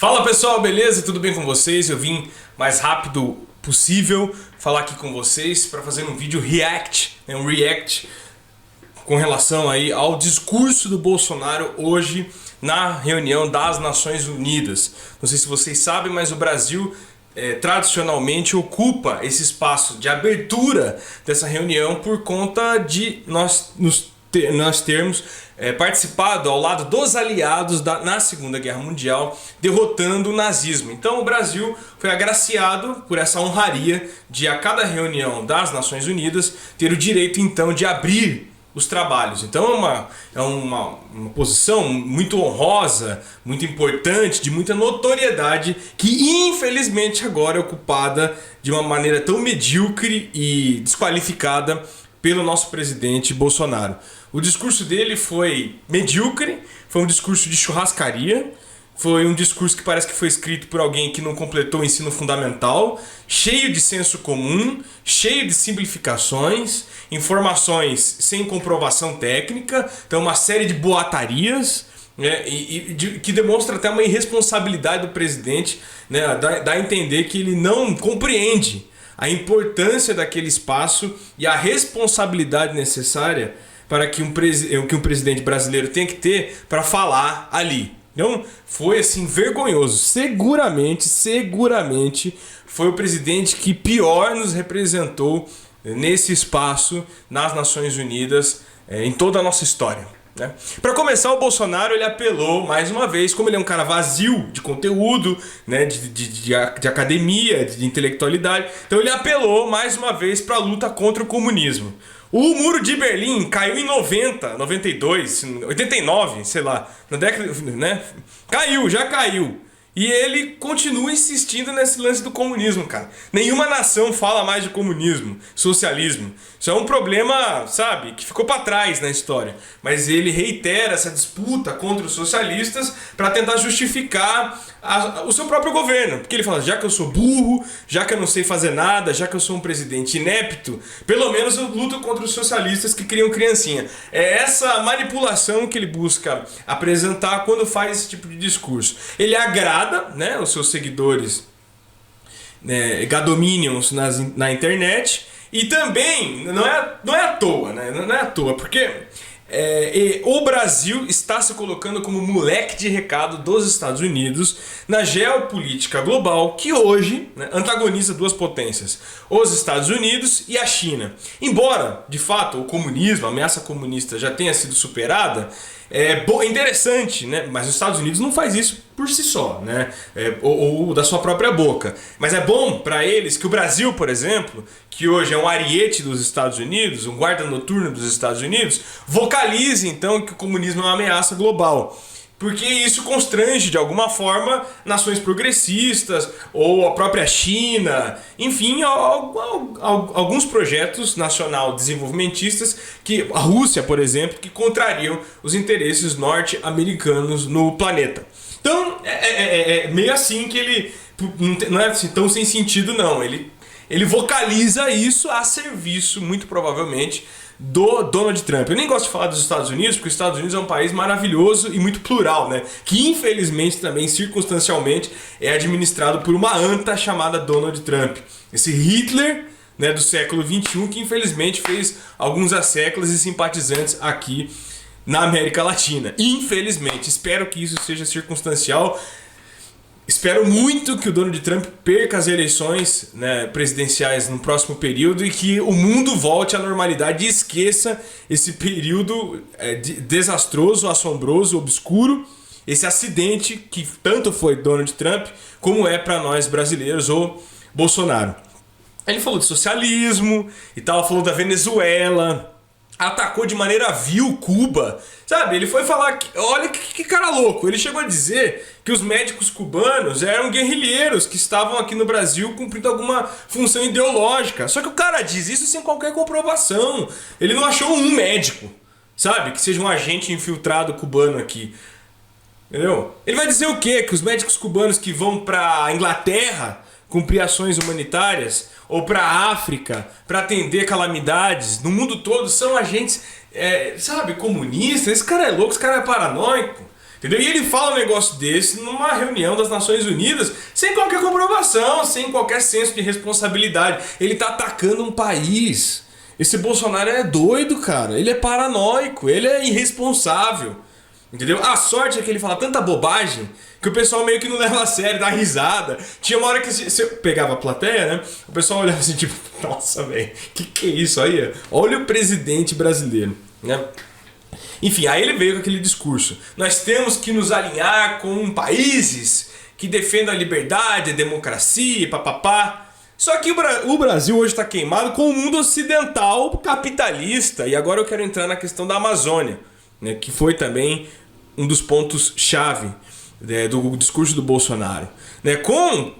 Fala pessoal, beleza? Tudo bem com vocês? Eu vim mais rápido possível falar aqui com vocês para fazer um vídeo react, um react com relação aí ao discurso do Bolsonaro hoje na reunião das Nações Unidas. Não sei se vocês sabem, mas o Brasil tradicionalmente ocupa esse espaço de abertura dessa reunião por conta de nós termos participado ao lado dos aliados na Segunda Guerra Mundial, derrotando o nazismo. Então o Brasil foi agraciado por essa honraria de a cada reunião das Nações Unidas ter o direito então de abrir os trabalhos. Então é uma posição muito honrosa, muito importante, de muita notoriedade, que infelizmente agora é ocupada de uma maneira tão medíocre e desqualificada pelo nosso presidente Bolsonaro. O discurso dele foi medíocre, foi um discurso de churrascaria, foi um discurso que parece que foi escrito por alguém que não completou o ensino fundamental, cheio de senso comum, cheio de simplificações, informações sem comprovação técnica, então uma série de boatarias, que demonstra até uma irresponsabilidade do presidente, né, dá a entender que ele não compreende a importância daquele espaço e a responsabilidade necessária para que um presidente brasileiro tem que ter para falar ali. Então foi assim vergonhoso. Seguramente foi o presidente que pior nos representou nesse espaço nas Nações Unidas em toda a nossa história. Para começar, o Bolsonaro ele apelou mais uma vez, como ele é um cara vazio de conteúdo, né, de academia, de intelectualidade, então ele apelou mais uma vez para a luta contra o comunismo. O Muro de Berlim caiu em 90, 92, 89, sei lá, na década, né? Já caiu. E ele continua insistindo nesse lance do comunismo, cara. Nenhuma nação fala mais de comunismo, socialismo. Isso é um problema, sabe, que ficou pra trás na história. Mas ele reitera essa disputa contra os socialistas para tentar justificar o seu próprio governo. Porque ele fala, já que eu sou burro, já que eu não sei fazer nada, já que eu sou um presidente inepto, pelo menos eu luto contra os socialistas que criam criancinha. É essa manipulação que ele busca apresentar quando faz esse tipo de discurso. Ele agrada, né, os seus seguidores, né, gadominions na internet, e também não é à toa, né, não é à toa, porque o Brasil está se colocando como moleque de recado dos Estados Unidos na geopolítica global que hoje, né, antagoniza duas potências, os Estados Unidos e a China. Embora, de fato, o comunismo, a ameaça comunista já tenha sido superada, é interessante, né? Mas os Estados Unidos não faz isso por si só, né? Ou da sua própria boca. Mas é bom para eles que o Brasil, por exemplo, que hoje é um ariete dos Estados Unidos, um guarda noturno dos Estados Unidos, vocalize então que o comunismo é uma ameaça global. Porque isso constrange de alguma forma nações progressistas ou a própria China, enfim, alguns projetos nacional desenvolvimentistas, que a Rússia, por exemplo, que contrariam os interesses norte-americanos no planeta. Então é meio assim que ele não é assim, tão sem sentido não, ele vocaliza isso a serviço, muito provavelmente, do Donald Trump. Eu nem gosto de falar dos Estados Unidos, porque os Estados Unidos é um país maravilhoso e muito plural, né? Que infelizmente também, circunstancialmente, é administrado por uma anta chamada Donald Trump. Esse Hitler, né, do século XXI, que infelizmente fez alguns asséculos e simpatizantes aqui na América Latina. Infelizmente, espero que isso seja circunstancial. Espero muito que o Donald Trump perca as eleições, né, presidenciais no próximo período e que o mundo volte à normalidade e esqueça esse período desastroso, assombroso, obscuro, esse acidente que tanto foi Donald Trump como é para nós brasileiros o Bolsonaro. Ele falou de socialismo e tal, falou da Venezuela, atacou de maneira vil Cuba, sabe? Ele foi falar, olha que cara louco, ele chegou a dizer que os médicos cubanos eram guerrilheiros que estavam aqui no Brasil cumprindo alguma função ideológica. Só que o cara diz isso sem qualquer comprovação. Ele não achou um médico, sabe? Que seja um agente infiltrado cubano aqui. Entendeu? Ele vai dizer o quê? Que os médicos cubanos que vão pra Inglaterra cumprir ações humanitárias, ou para a África, para atender calamidades no mundo todo, são agentes, sabe, comunistas. Esse cara é louco, esse cara é paranoico. Entendeu? E ele fala um negócio desse numa reunião das Nações Unidas sem qualquer comprovação, sem qualquer senso de responsabilidade. Ele tá atacando um país. Esse Bolsonaro é doido, cara. Ele é paranoico, ele é irresponsável. Entendeu? A sorte é que ele fala tanta bobagem que o pessoal meio que não leva a sério, dá risada. Tinha uma hora que você pegava a plateia, né? O pessoal olhava assim, tipo, nossa, velho, que é isso aí? Olha o presidente brasileiro, né? Enfim, aí ele veio com aquele discurso. Nós temos que nos alinhar com países que defendam a liberdade, a democracia, papapá. Só que o Brasil hoje está queimado com o mundo ocidental capitalista. E agora eu quero entrar na questão da Amazônia, né, que foi também um dos pontos-chave, né, do discurso do Bolsonaro. Né, com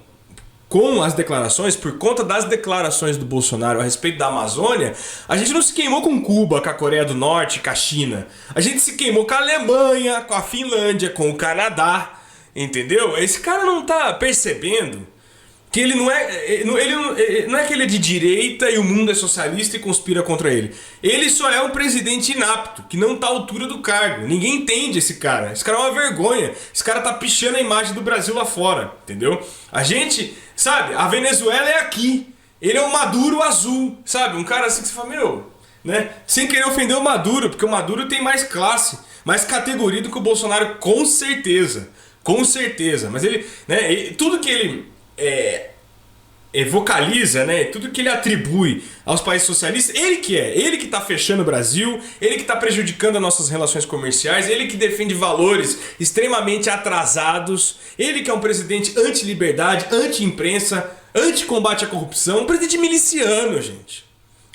as declarações, por conta das declarações do Bolsonaro a respeito da Amazônia, a gente não se queimou com Cuba, com a Coreia do Norte, com a China. A gente se queimou com a Alemanha, com a Finlândia, com o Canadá. Entendeu? Esse cara não tá percebendo que ele não é que ele é de direita e o mundo é socialista e conspira contra ele. Ele só é um presidente inapto, que não tá à altura do cargo. Ninguém entende esse cara. Esse cara é uma vergonha. Esse cara tá pichando a imagem do Brasil lá fora, entendeu? A gente, sabe, a Venezuela é aqui. Ele é um Maduro azul, sabe? Um cara assim que você fala, meu, né? Sem querer ofender o Maduro, porque o Maduro tem mais classe, mais categoria do que o Bolsonaro, com certeza. Com certeza. Mas ele, né, tudo que ele vocaliza, né, tudo que ele atribui aos países socialistas, ele que tá fechando o Brasil, ele que tá prejudicando as nossas relações comerciais, ele que defende valores extremamente atrasados, ele que é um presidente anti-liberdade, anti-imprensa, anti-combate à corrupção, um presidente miliciano, gente.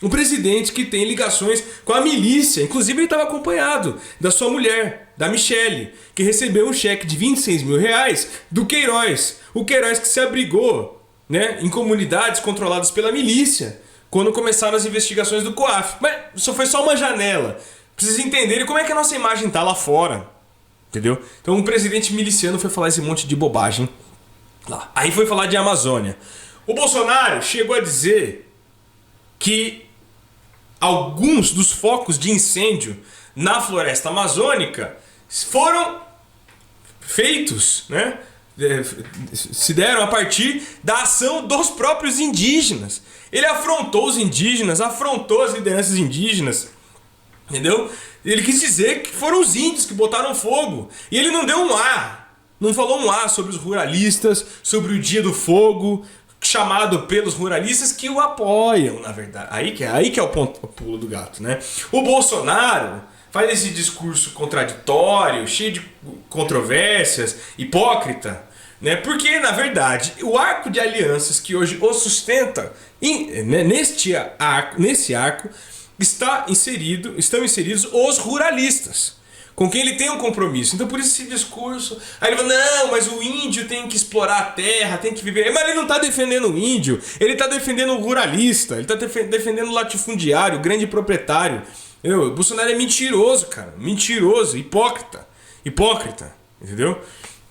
Um presidente que tem ligações com a milícia. Inclusive ele estava acompanhado da sua mulher, da Michelle, que recebeu um cheque de 26 mil reais do Queiroz. O Queiroz que se abrigou, né, em comunidades controladas pela milícia quando começaram as investigações do COAF. Mas isso foi só uma janela. Pra vocês entenderem como é que a nossa imagem tá lá fora. Entendeu? Então um presidente miliciano foi falar esse monte de bobagem lá. Aí foi falar de Amazônia. O Bolsonaro chegou a dizer que alguns dos focos de incêndio na floresta amazônica foram feitos, né? Se deram a partir da ação dos próprios indígenas. Ele afrontou os indígenas, afrontou as lideranças indígenas, entendeu? Ele quis dizer que foram os índios que botaram fogo. E ele não deu um A, não falou um A sobre os ruralistas, sobre o Dia do Fogo, chamado pelos ruralistas que o apoiam, na verdade. Aí que é o pulo do gato, né? O Bolsonaro faz esse discurso contraditório, cheio de controvérsias, hipócrita, né? Porque, na verdade, o arco de alianças que hoje o sustenta, nesse arco estão inseridos os ruralistas, com quem ele tem um compromisso. Então por isso esse discurso. Aí ele fala, não, mas o índio tem que explorar a terra, tem que viver. Mas ele não está defendendo o índio, ele está defendendo o ruralista, ele está defendendo o latifundiário, o grande proprietário. O Bolsonaro é mentiroso, cara. Mentiroso, hipócrita. Hipócrita, entendeu?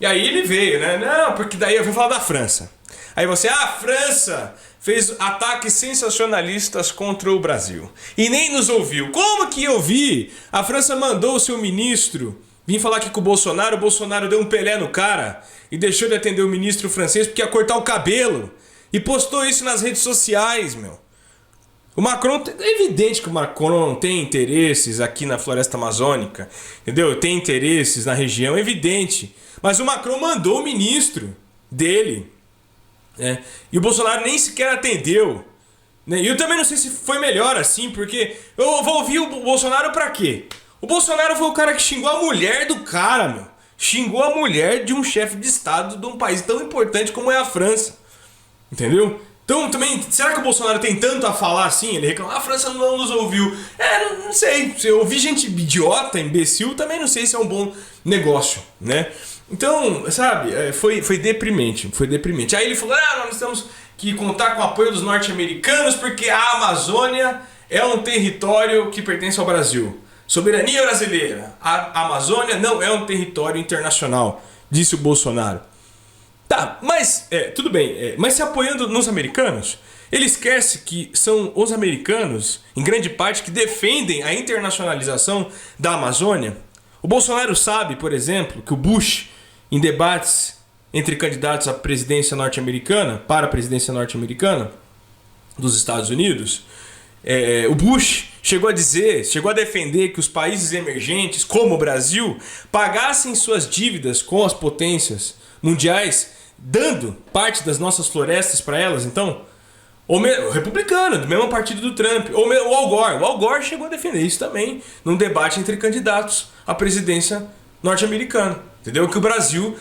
E aí ele veio, né? Não, porque daí eu vou falar da França. Aí você, a França fez ataques sensacionalistas contra o Brasil e nem nos ouviu. Como que eu vi? A França mandou o seu ministro vir falar aqui com o Bolsonaro deu um Pelé no cara e deixou de atender o ministro francês porque ia cortar o cabelo e postou isso nas redes sociais, meu. O Macron, é evidente que o Macron tem interesses aqui na floresta amazônica, entendeu? Tem interesses na região, é evidente. Mas o Macron mandou o ministro dele, né? E o Bolsonaro nem sequer atendeu, né? E eu também não sei se foi melhor assim, porque eu vou ouvir o Bolsonaro pra quê? O Bolsonaro foi o cara que xingou a mulher do cara, meu. Xingou a mulher de um chefe de estado de um país tão importante como é a França. Entendeu? Então também, será que o Bolsonaro tem tanto a falar assim? Ele reclama, a França não nos ouviu. Não sei, se eu ouvir gente idiota, imbecil, também não sei se é um bom negócio, né? Então, sabe, foi deprimente, foi deprimente. Aí ele falou, nós temos que contar com o apoio dos norte-americanos porque a Amazônia é um território que pertence ao Brasil. Soberania brasileira. A Amazônia não é um território internacional, disse o Bolsonaro. Tá, mas, tudo bem, mas se apoiando nos americanos, ele esquece que são os americanos, em grande parte, que defendem a internacionalização da Amazônia. O Bolsonaro sabe, por exemplo, que o Bush, em debates entre candidatos à presidência norte-americana, para a presidência norte-americana dos Estados Unidos, o Bush chegou a defender que os países emergentes, como o Brasil, pagassem suas dívidas com as potências mundiais, dando parte das nossas florestas para elas, então. O republicano, do mesmo partido do Trump. Ou o Al Gore. O Al Gore chegou a defender isso também num debate entre candidatos à presidência norte-americana. Entendeu? Que o Brasil,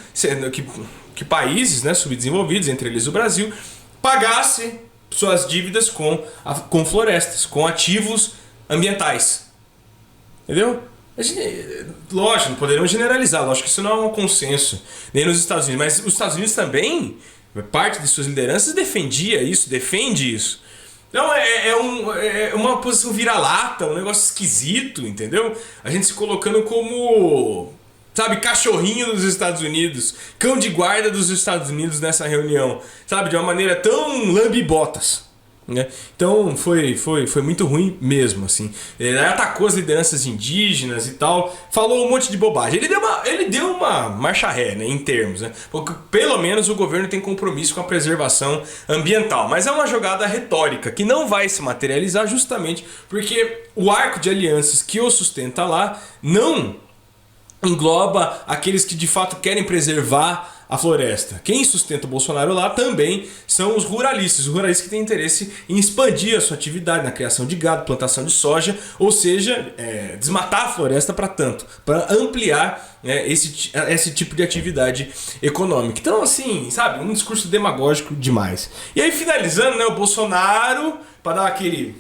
que países, né, subdesenvolvidos, entre eles o Brasil, pagasse suas dívidas com florestas, com ativos ambientais. Entendeu? Lógico, não poderíamos generalizar. Lógico que isso não é um consenso. Nem nos Estados Unidos. Mas os Estados Unidos também, parte de suas lideranças defende isso. Então é uma posição vira-lata, um negócio esquisito, entendeu? A gente se colocando como, sabe, cachorrinho dos Estados Unidos, cão de guarda dos Estados Unidos nessa reunião, sabe, de uma maneira tão lambe-botas. Né? Então foi muito ruim mesmo, assim. Ele atacou as lideranças indígenas e tal, falou um monte de bobagem. Ele deu uma marcha ré, né, em termos, né? Porque pelo menos o governo tem compromisso com a preservação ambiental, mas é uma jogada retórica que não vai se materializar justamente porque o arco de alianças que o sustenta lá não engloba aqueles que de fato querem preservar a floresta. Quem sustenta o Bolsonaro lá também são os ruralistas que têm interesse em expandir a sua atividade na criação de gado, plantação de soja, ou seja, desmatar a floresta para ampliar esse tipo de atividade econômica. Então, assim, sabe, um discurso demagógico demais. E aí, finalizando, né, o Bolsonaro, para dar aquele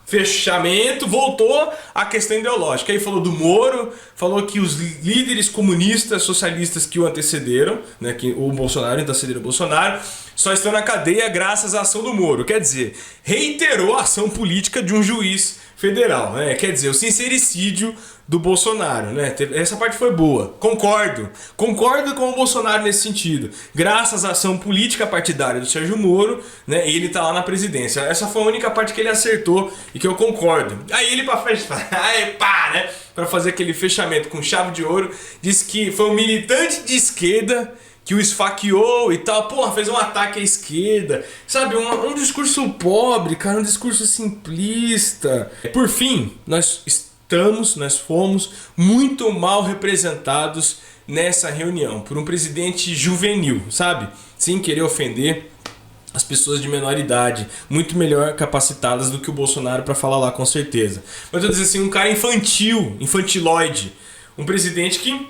fechamento, voltou à questão ideológica. Aí falou do Moro, falou que os líderes comunistas, socialistas que o antecederam, né, que o Bolsonaro antecederam o Bolsonaro, só estão na cadeia graças à ação do Moro. Quer dizer, reiterou a ação política de um juiz federal, né? Quer dizer, o sincericídio do Bolsonaro, né? Essa parte foi boa. Concordo com o Bolsonaro nesse sentido. Graças à ação política partidária do Sérgio Moro, né, ele tá lá na presidência. Essa foi a única parte que ele acertou e que eu concordo. Aí ele para fazer aquele fechamento com chave de ouro, disse que foi um militante de esquerda que o esfaqueou e tal, porra, fez um ataque à esquerda, sabe, um discurso pobre, cara, um discurso simplista. Por fim, nós fomos muito mal representados nessa reunião por um presidente juvenil, sabe, sem querer ofender as pessoas de menor idade, muito melhor capacitadas do que o Bolsonaro para falar lá, com certeza. Mas eu dizer assim, um cara infantiloide, um presidente que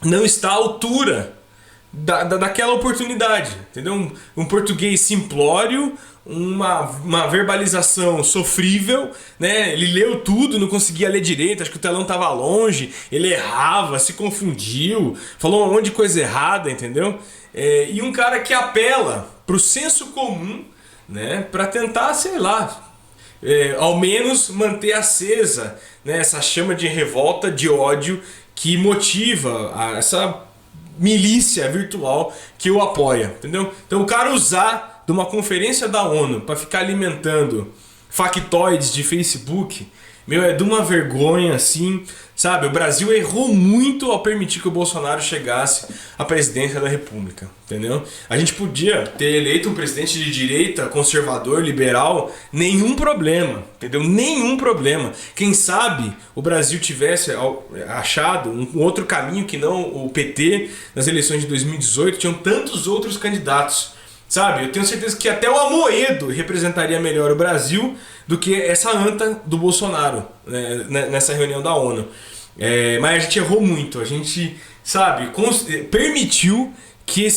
não está à altura daquela oportunidade, entendeu? Um português simplório, uma verbalização sofrível, né? Ele leu tudo, não conseguia ler direito, acho que o telão estava longe, ele errava, se confundiu, falou um monte de coisa errada, entendeu? E um cara que apela pro senso comum, né? Para tentar, sei lá, ao menos manter acesa, né, essa chama de revolta, de ódio que motiva essa milícia virtual que o apoia, entendeu? Então o cara usar de uma conferência da ONU para ficar alimentando factoides de Facebook, é de uma vergonha, assim, sabe? O Brasil errou muito ao permitir que o Bolsonaro chegasse à presidência da República, entendeu? A gente podia ter eleito um presidente de direita, conservador, liberal, nenhum problema, entendeu? Nenhum problema. Quem sabe o Brasil tivesse achado um outro caminho que não o PT nas eleições de 2018, tinham tantos outros candidatos. Sabe, eu tenho certeza que até o Amoedo representaria melhor o Brasil do que essa anta do Bolsonaro, né, nessa reunião da ONU. Mas a gente errou muito, a gente, sabe, permitiu que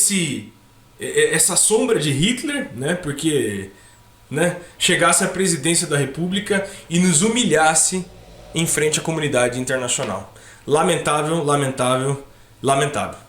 essa sombra de Hitler, né, porque, né, chegasse à presidência da República e nos humilhasse em frente à comunidade internacional. Lamentável, lamentável, lamentável.